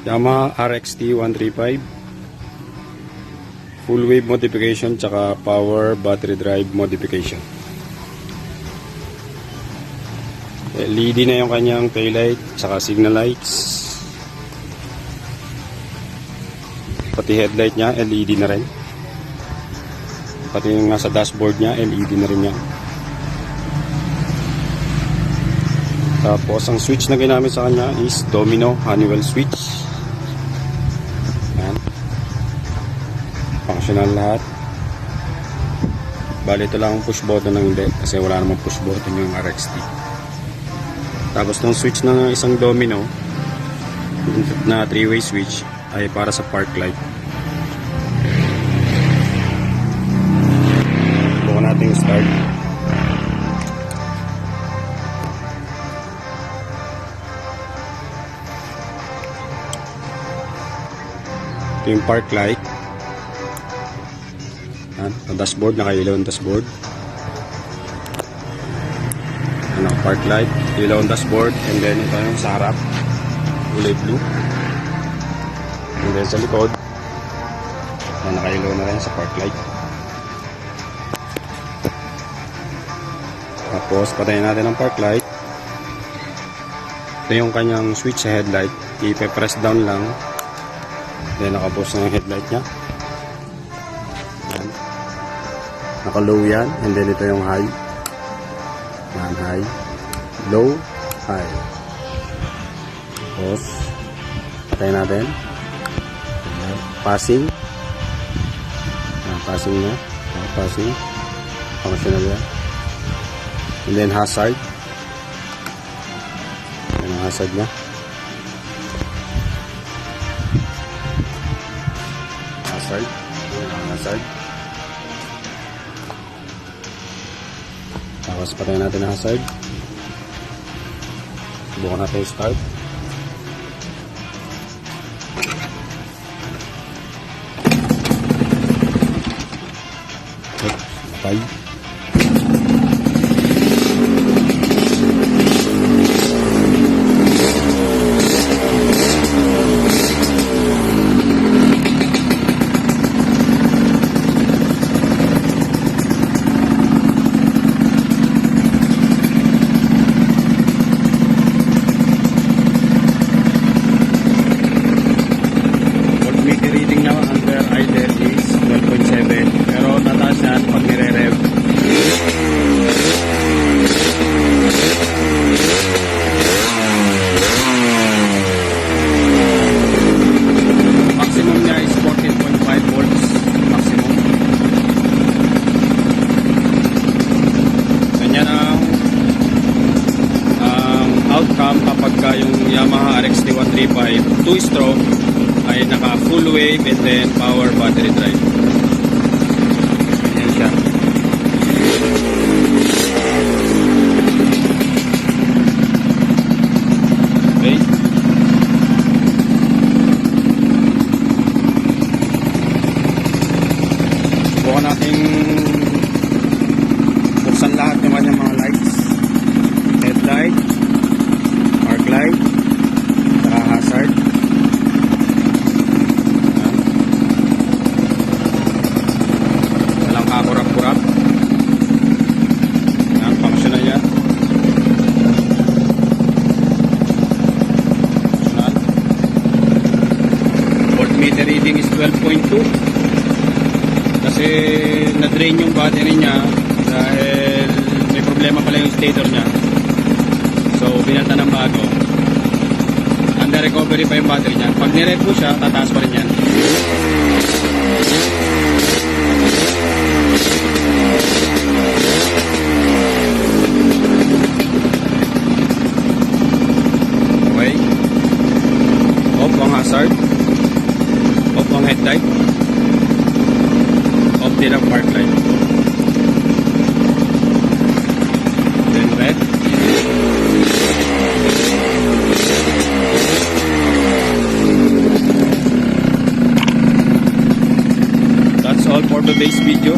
Yamaha RXT 135 full wave modification tsaka power battery drive modification. LED na yung kanyang taillight tsaka signal lights, pati headlight nya LED na rin, pati yung nasa dashboard nya LED na rin yan. Tapos ang switch na ginamit sa kanya is domino Honeywell switch. Yan. Functional lahat. Bali ito lang ang push button ng hindi kasi wala namang push button yung RXT. Tapos ng switch ng isang domino na 3-way switch ay para sa park light. Bukan natin start. Ito yung park light. Yan, ang dashboard, nakailaw ang dashboard. Ano, park light, ilaw ang dashboard, and then ito yung sa harap, kulay blue. And then sa likod, nakailaw na rin sa park light. Tapos patayin natin ang park light. Ito yung kanyang switch sa headlight, i-press down lang. Then nakabukas na yung headlight nya. Yan. Naka-low yan. And then ito yung high. Yan, high. Low, high. Tapos patayin natin. Yan. Passing. Yan, passing na. Yan, passing. Functional yan. And then hazard. Yan ang hazard nya. Hazard. Tapos patayin natin ang hazard. Subukan natin yung start. Patay. Outcome kapag yung Yamaha RXT 135 2-stroke ay naka full wave and then power battery drive. Ayan siya. Okay. Bukan natin buksan lahat ng kanyang mga lights. Headlight, light, saka hazard. Walang kakurap-kurap. Yan, functional yan. Functional. Voltmeter reading is 12.2. Kasi na-drain yung battery niya dahil may problema pala yung stator niya. So, binalta ng bago. Under recovery pa yung battery niya. Pag nire po siya, tataas pa rin yan. Okay. Off ang hazard. Off ang headlight. Off din ang park light. Then red. That's all for today's video.